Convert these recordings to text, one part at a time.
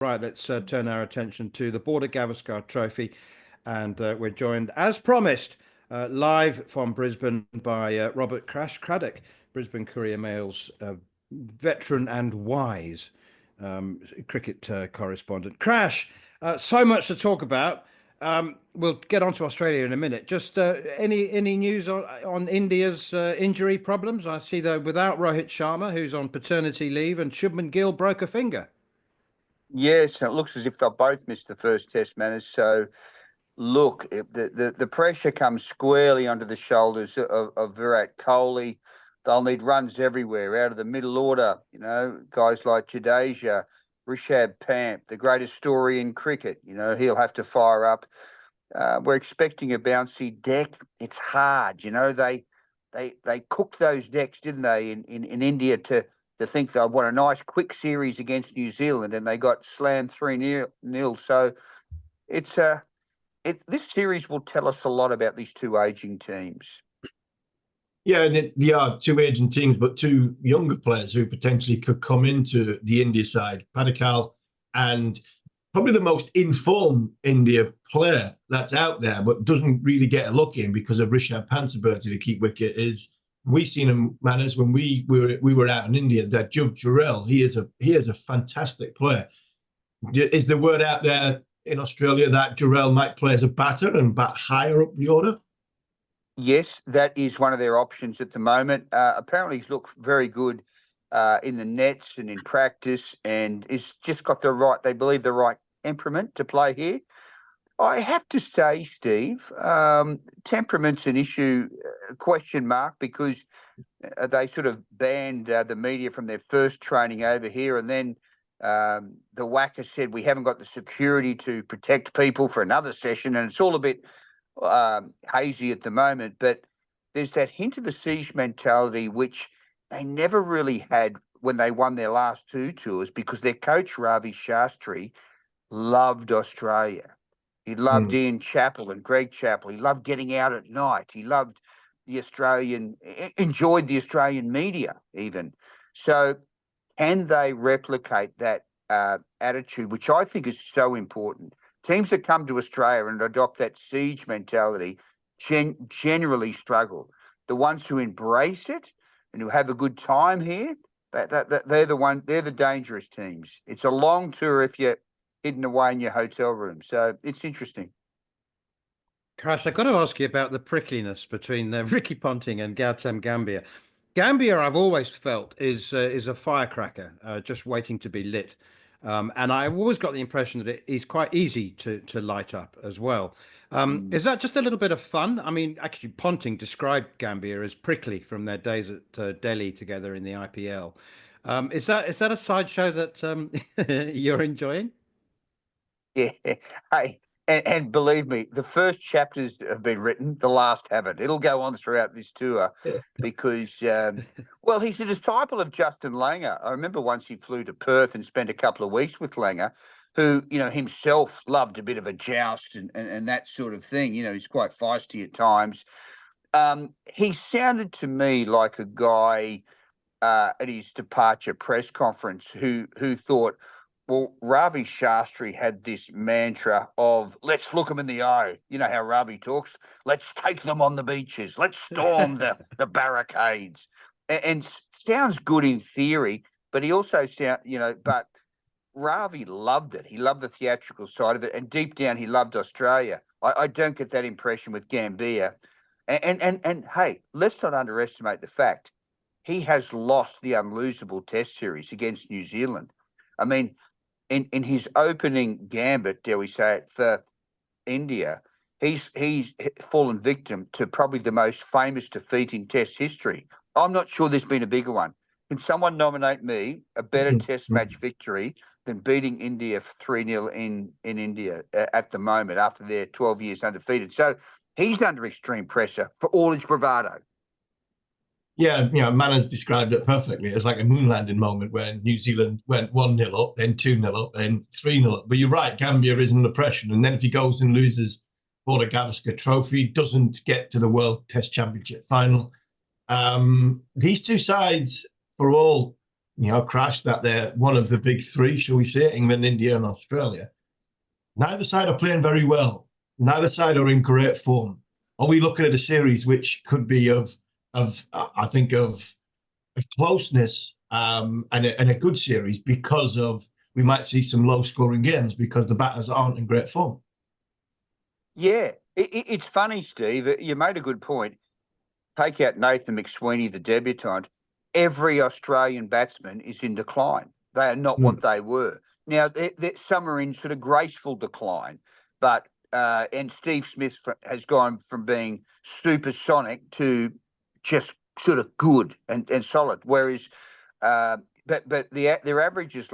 Right, let's turn our attention to the Border-Gavaskar Trophy. And we're joined, as promised, live from Brisbane by Robert Craddock, Brisbane Courier Mail's veteran and wise cricket correspondent. Crash, so much to talk about. We'll get on to Australia in a minute. Just any news on India's injury problems? I see they're without Rohit Sharma, who's on paternity leave, and Shubman Gill broke a finger. Yes, it looks as if they'll both miss the first test, Manners. So, look, the pressure comes squarely onto the shoulders of Virat Kohli. They'll need runs everywhere out of the middle order. You know, guys like Jadeja, Rishabh Pant, the greatest story in cricket. You know, he'll have to fire up. We're expecting a bouncy deck. It's hard. You know, they cooked those decks, didn't they, in India to think they'd want a nice quick series against New Zealand, and they got slammed 3-0. So this series will tell us a lot about these two aging teams. Yeah, and they are two aging teams, but two younger players who potentially could come into the India side. Padikkal, and probably the most informed India player that's out there, but doesn't really get a look in because of Rishabh Pant's ability to keep wicket, is we seen him, Manners, when we were out in India. That Juv Jurel, he is a fantastic player. Is the word out there in Australia that Jurel might play as a batter and bat higher up the order? Yes, that is one of their options at the moment. Apparently, he's looked very good in the nets and in practice, and he's just got they believe the right temperament to play here. I have to say, Steve, temperament's an issue, question mark, because they sort of banned the media from their first training over here, and then the WACA said we haven't got the security to protect people for another session, and it's all a bit hazy at the moment. But there's that hint of a siege mentality, which they never really had when they won their last two tours, because their coach, Ravi Shastri, loved Australia. He loved Ian Chappell and Greg Chappell. He loved getting out at night. He loved enjoyed the Australian media even. So can they replicate that attitude, which I think is so important? Teams that come to Australia and adopt that siege mentality generally struggle. The ones who embrace it and who have a good time here, they're the dangerous teams. It's a long tour if you're hidden away in your hotel room. So it's interesting. Crash, I've got to ask you about the prickliness between Ricky Ponting and Gautam Gambhir. Gambhir, I've always felt, is a firecracker, just waiting to be lit. And I've always got the impression that he's quite easy to light up as well. Is that just a little bit of fun? I mean, actually, Ponting described Gambhir as prickly from their days at Delhi together in the IPL. Is that a sideshow that you're enjoying? Yeah. Hey, and believe me, the first chapters have been written, the last haven't. It'll go on throughout this tour because, well, he's a disciple of Justin Langer. I remember once he flew to Perth and spent a couple of weeks with Langer, who, you know, himself loved a bit of a joust and that sort of thing. You know, he's quite feisty at times. He sounded to me like a guy at his departure press conference who thought, well, Ravi Shastri had this mantra of let's look them in the eye. You know how Ravi talks. Let's take them on the beaches. Let's storm the barricades. And sounds good in theory, but he also but Ravi loved it. He loved the theatrical side of it, and deep down he loved Australia. I don't get that impression with Gambhir. And hey, let's not underestimate the fact he has lost the unlosable Test series against New Zealand. I mean, in his opening gambit, dare we say it, for India, he's fallen victim to probably the most famous defeat in Test history. I'm not sure there's been a bigger one. Can someone nominate me a better Test match victory than beating India for 3-0 in India at the moment after their 12 years undefeated? So he's under extreme pressure for all his bravado. Yeah, you know, Manners described it perfectly. It's like a moon landing moment when New Zealand went 1-0 up, then 2-0 up, then 3-0 up. But you're right, Gambhir is under pressure. And then if he goes and loses Border-Gavaskar Trophy, doesn't get to the World Test Championship final. These two sides, for all Crash, that they're one of the big three, shall we say, England, India, and Australia. Neither side are playing very well. Neither side are in great form. Are we looking at a series which could be of closeness and a good series because of we might see some low-scoring games because the batters aren't in great form? Yeah, it's funny, Steve. You made a good point. Take out Nathan McSweeney, the debutant. Every Australian batsman is in decline. They are not what they were. Now, some are in sort of graceful decline, but and Steve Smith has gone from being supersonic to just sort of good and solid. Whereas, but their averages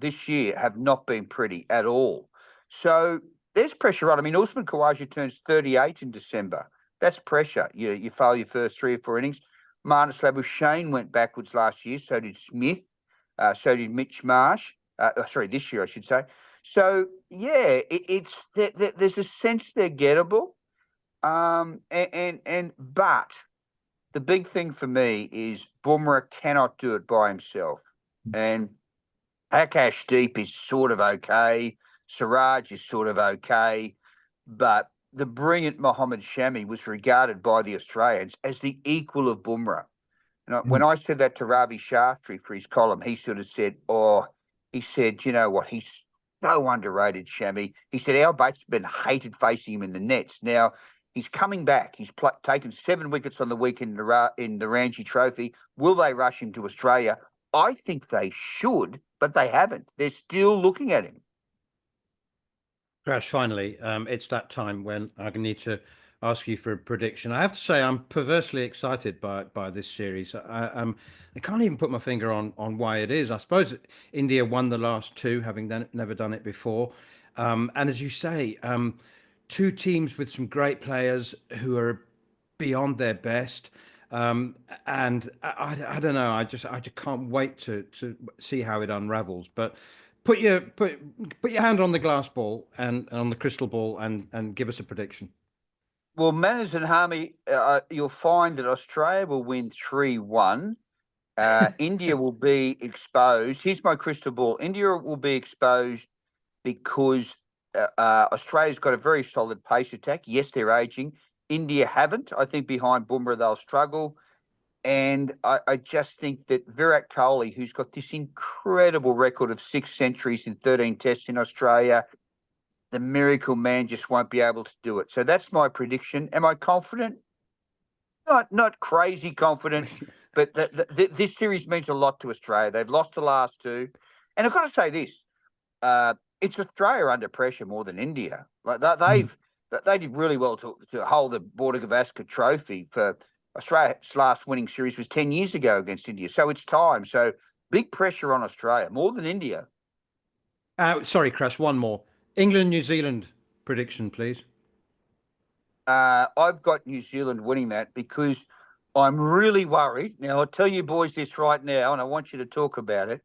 this year have not been pretty at all. So there's pressure on. I mean, Usman Khawaja turns 38 in December. That's pressure. You fail your first 3 or 4 innings. Marnus Labuschagne went backwards last year. So did Smith. So did Mitch Marsh. This year I should say. So yeah, there's a sense they're gettable. But the big thing for me is Bumrah cannot do it by himself, and Akashdeep is sort of okay. Siraj is sort of okay, but the brilliant Mohammad Shami was regarded by the Australians as the equal of Bumrah. And when I said that to Ravi Shastri for his column, he sort of said, you know what, he's so underrated, Shami. He said, our batsmen hated facing him in the nets. Now, he's coming back. He's taken 7 wickets on the weekend in the Ranji Trophy. Will they rush him to Australia? I think they should, but they haven't. They're still looking at him. Crash, finally, it's that time when I need to ask you for a prediction. I have to say I'm perversely excited by this series. I can't even put my finger on why it is. I suppose India won the last 2, having never done it before. And as you say, 2 teams with some great players who are beyond their best. And I don't know. I just can't wait to see how it unravels. But put your hand on the glass ball and on the crystal ball and give us a prediction. Well, Manners and Harmy, you'll find that Australia will win 3-1. India will be exposed. Here's my crystal ball. India will be exposed because Australia's got a very solid pace attack. Yes, they're aging. India haven't. I think behind Bumrah, they'll struggle. And I just think that Virat Kohli, who's got this incredible record of 6 centuries in 13 tests in Australia, the miracle man just won't be able to do it. So that's my prediction. Am I confident? Not crazy confident, but this series means a lot to Australia. They've lost the last 2. And I've got to say this, it's Australia under pressure more than India. Like they did really well to hold the Border-Gavaskar Trophy. For Australia's last winning series was 10 years ago against India. So it's time. So big pressure on Australia, more than India. Sorry, Crash, one more. England, New Zealand prediction, please. I've got New Zealand winning that because I'm really worried. Now, I'll tell you boys this right now, and I want you to talk about it.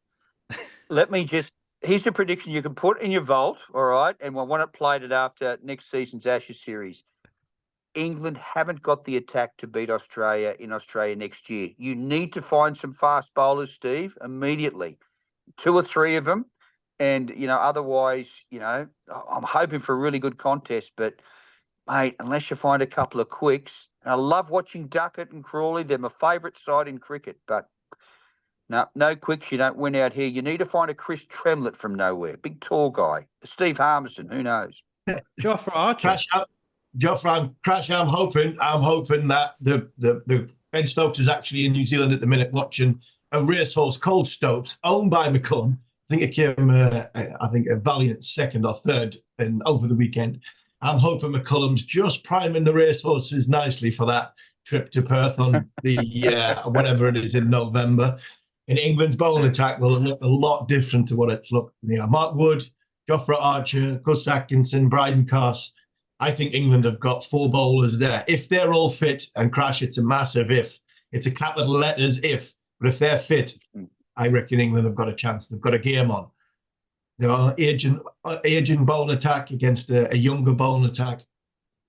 Here's the prediction you can put in your vault, all right? And I want it plated after next season's Ashes series. England haven't got the attack to beat Australia in Australia next year. You need to find some fast bowlers, Steve, immediately. 2 or 3 of them. And, otherwise, I'm hoping for a really good contest. But, mate, unless you find a couple of quicks, and I love watching Duckett and Crawley. They're my favourite side in cricket. But no quicks, you don't win out here. You need to find a Chris Tremlett from nowhere. Big, tall guy. Steve Harmison, who knows? Jofra Archer. Crash, I'm hoping that the Ben Stokes is actually in New Zealand at the minute watching a racehorse called Stokes, owned by McCullum. I think it came, a valiant 2nd or 3rd over the weekend. I'm hoping McCullum's just priming the racehorses nicely for that trip to Perth on the whatever it is in November. And England's bowling attack will look a lot different to what it's looked. Mark Wood, Jofra Archer, Gus Atkinson, Bryden Carse. I think England have got 4 bowlers there. If they're all fit, and Crash, it's a massive if. It's a capital letters if. But if they're fit, I reckon England have got a chance. They've got a game on. They're on aging bowling attack against a younger bowling attack,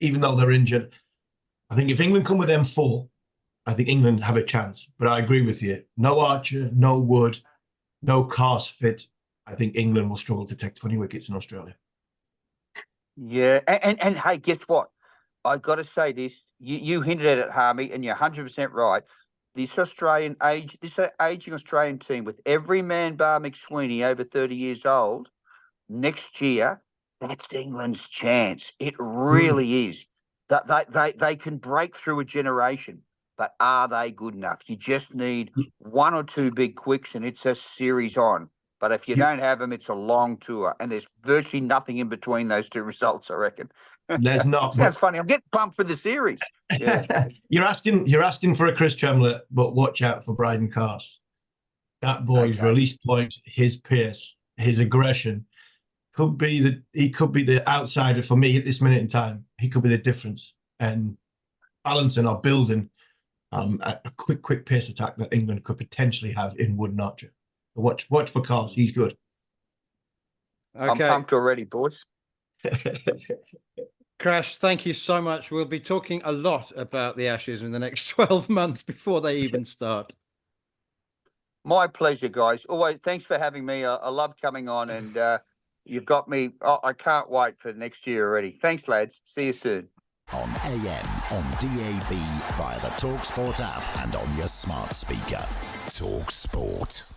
even though they're injured. I think if England come with them 4, I think England have a chance. But I agree with you. No Archer, no Wood, no course fit, I think England will struggle to take 20 wickets in Australia. Yeah, and hey, guess what? I got to say this. You hinted at it, Harmy, and you're 100% right. This aging Australian team with every man bar McSweeney over 30 years old next year, that's England's chance. It really is. That they can break through a generation, but are they good enough? You just need one or two big quicks, and it's a series on. But if you don't have them, it's a long tour, and there's virtually nothing in between those two results, I reckon. There's not. Sounds funny. I'm getting pumped for the series. Yeah. You're asking for a Chris Tremlett, but watch out for Bryden Carse. That boy's release point, his pace, his aggression he could be the outsider for me at this minute in time. He could be the difference and balancing or building a quick pace attack that England could potentially have in Wood and Archer. Watch for Carse. He's good. Okay. I'm pumped already, boys. Crash, thank you so much. We'll be talking a lot about the Ashes in the next 12 months before they even start. My pleasure, guys. Always. Thanks for having me. I love coming on, and you've got me. I can't wait for next year already. Thanks, lads. See you soon. On AM, on DAB, via the talkSPORT app and on your smart speaker. talkSPORT.